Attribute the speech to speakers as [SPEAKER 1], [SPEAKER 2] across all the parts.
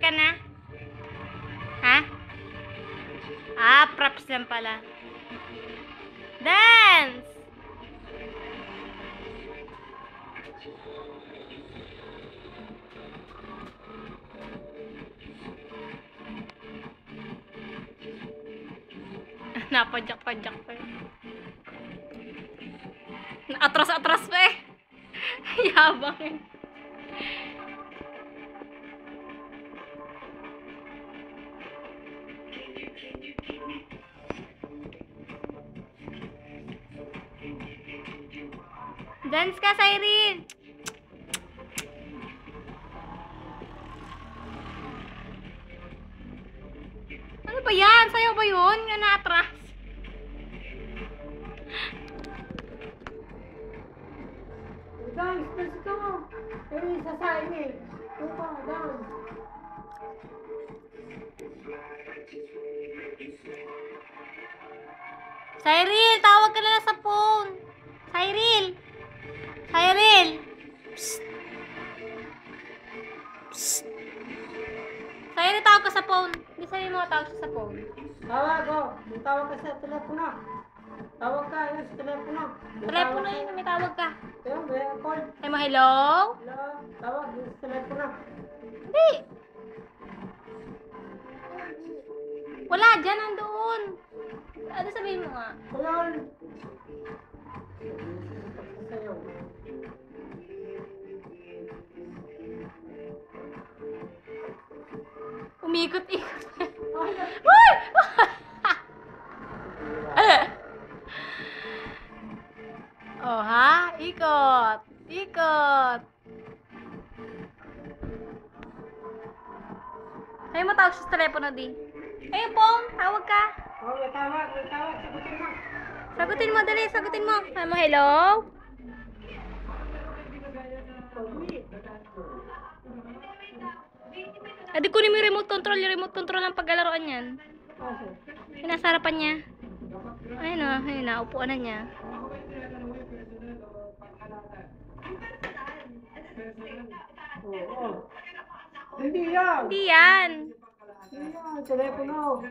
[SPEAKER 1] ka na? Ha? Ah, props lang pala. Dance! Napadyak-padyak pa eh. Atras-atras pa eh. Yabang eh. Dance ka, Cyril! Ano ba yan? Sayaw ba yun? Nga na-atras.
[SPEAKER 2] Dance, let's go! Hey, sa Cyril! Tupa, dance!
[SPEAKER 1] Cyril, tawag ka na sa phone. Cyril! Cyril! Psst! Psst! Cyril, tawag ka sa phone. Hindi sabihin mo tawag siya sa phone.
[SPEAKER 2] Tawag ko! May tawag ka sa telepono. Tawag ka, yun sa telepono.
[SPEAKER 1] Telepono yun, may tawag ka.
[SPEAKER 2] Ayun, may call.
[SPEAKER 1] Ay mo, hello?
[SPEAKER 2] Hello? Tawag, yun sa telepono.
[SPEAKER 1] Hindi. Wala, dyan, nandoon. Ano sabihin mo nga?
[SPEAKER 2] Hello? Sayaw.
[SPEAKER 1] Umikot-ikot. Uy! Oh, ha? Ikot. Ikot. Ay mo tawag siya sa telepono, di. Ayun, Pong. Tawag ka.
[SPEAKER 2] Oh, may tawag, sagutin mo.
[SPEAKER 1] Sagutin mo, dali. Sagutin mo. Ay mo, hello? Adi kunin mo yung remote control. Yung remote control ng paglalaroan yan. Yung nasa harapan niya. Ayun na. Upuan na niya.
[SPEAKER 2] Oo. Hindi yan!
[SPEAKER 1] Hindi yan.
[SPEAKER 2] Hindi yan, telepono.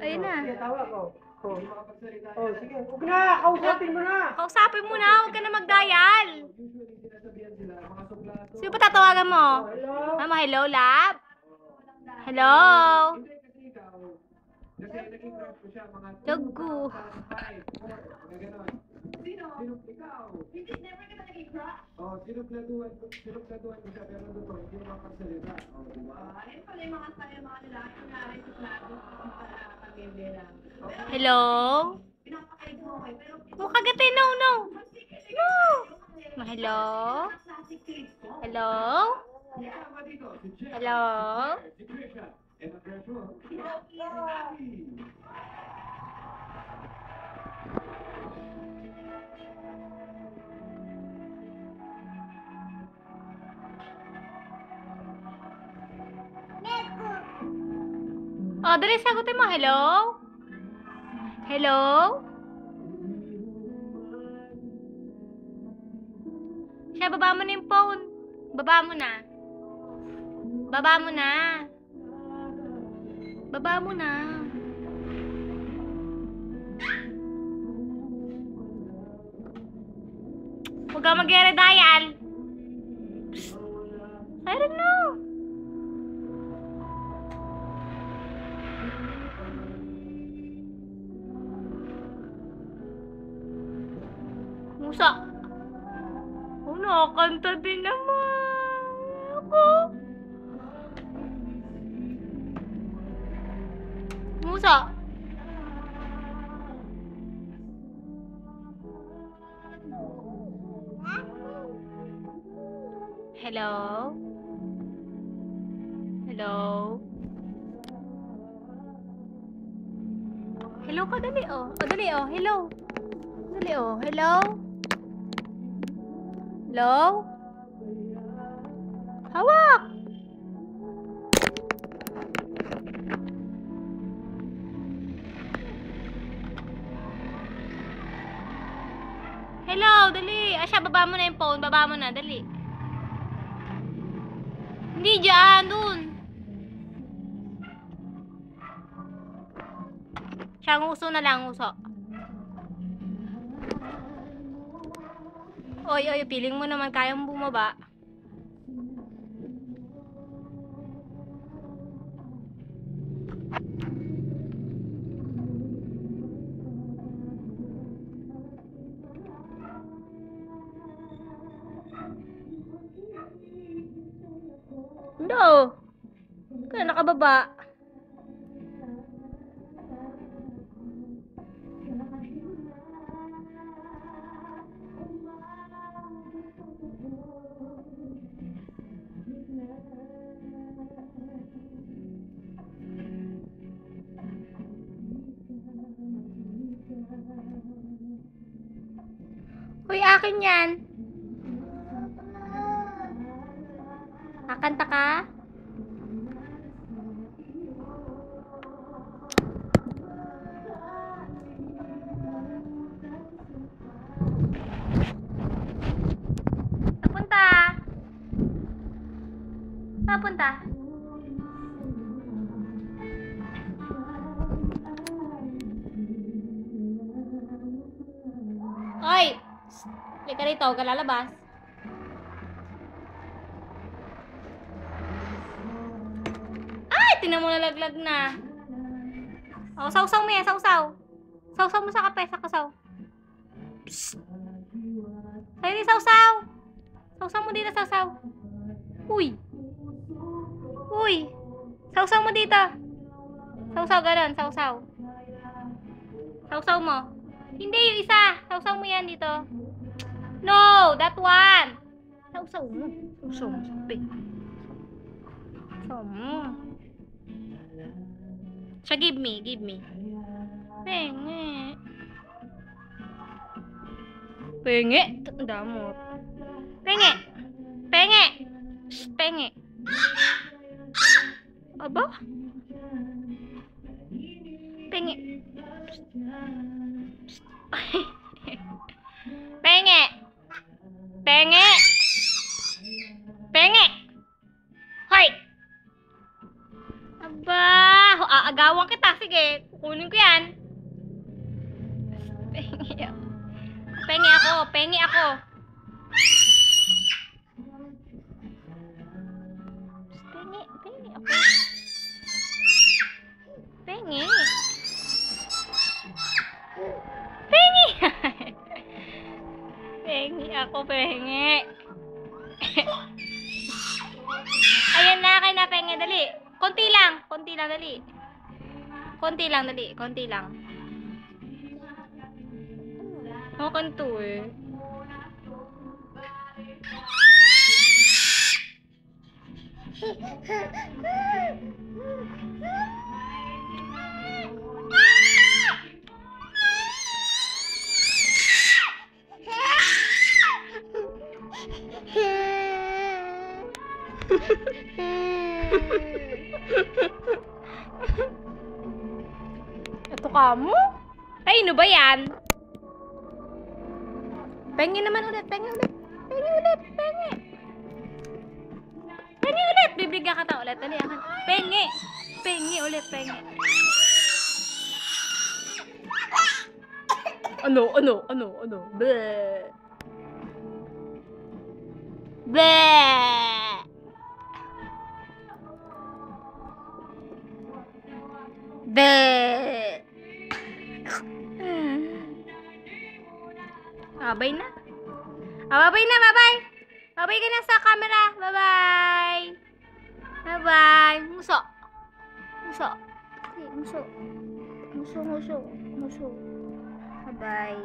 [SPEAKER 1] Ayun na.
[SPEAKER 2] Sige, tawag ko. Oh, sige. Huwag na! Kausapin mo na!
[SPEAKER 1] Kausapin mo na. Huwag ka na mag-dial. Sino ba tatawagan mo?
[SPEAKER 2] Hello?
[SPEAKER 1] Mama, hello, lab? Hello? Jogu.
[SPEAKER 3] Oh, sinupladuan ko siya, pero doon, hindi naman magsalita. Oh, di ba?
[SPEAKER 4] Ayun pala yung mga tayo, mga lalaki na rin sa plato para pag-ibera.
[SPEAKER 1] Hello?
[SPEAKER 4] Pinapakain mo kayo, pero
[SPEAKER 1] Oh, kagate, no. No. Ma, hello? Hello?
[SPEAKER 3] Kasama dito, si Jeff,
[SPEAKER 1] Hello?
[SPEAKER 3] si Trisha, and ang virtual, si Abby.
[SPEAKER 1] Oh, dali, sagutin mo. Hello? Hello? Siya, baba mo na yung phone. Baba mo na. Baba mo na. Baba mo na. Huwag ka mag-re-dial. Psst. I don't know. Musa. Oh, nakakanta din naman. Ako. Musa. Hello? Hello? Hello ka, dali oh. Oh, dali oh. Hello. Dali oh. Hello? Hello? Hawak! Hello, dali. Asya, baba mo na yung phone. Baba mo na, dali. Hindi dyan, dun. Siya, nguso na lang, nguso. Oy, oy, piling mo naman kayang bumaba. No. Kaya nakababa. Uy, akin yan. Kakanta ka? Napunta. Napunta. Oy! Halika rito, huwag ka lalabas. Ay! Tingnan mo, nalaglag na. O, sausaw mo yan, sausaw. Sausaw mo sa kape, sa kasaw. Psst! Sa'yo ni sausaw. Sausaw mo dito, sausaw. Uy! Uy! Sausaw mo dito. Sausaw, ganun, sausaw. Sausaw mo. Hindi, yung isa. Sausaw mo yan dito. No, that one. Sausaw mo. Sausaw mo. Sabi. Sausaw mo. Siya, give me, give me. Penge. Penge. Ang damot. Penge. Penge. Shh, penge. Aba? Penge. Penge. Penge. Penge. Hoy. Aba, aagawan kita. Sige, kukunin ko yan. Penge. Penge ako. Penge ako. Penge. Penge ako. Penge. Pengi! Pengi ako, pengi. Ayan na, kaya na, pengi, dali. Konti lang, dali. Konti lang, dali, konti lang. Okay to eh. Ito ka mo? Ay, ano ba yan? Pengi naman ulit, pengi ulit. Pengi ulit, pengi. Pengi ulit. Bibigyan ka ta ulit. Dali, akan. Pengi. Pengi ulit, pengi. Ano? Bleh. Bleh. Bleh. Babay na. Babay na, babay. Babay ka na sa camera. Bye-bye. Bye-bye. Muso. Muso. Muso. Muso. Bye-bye.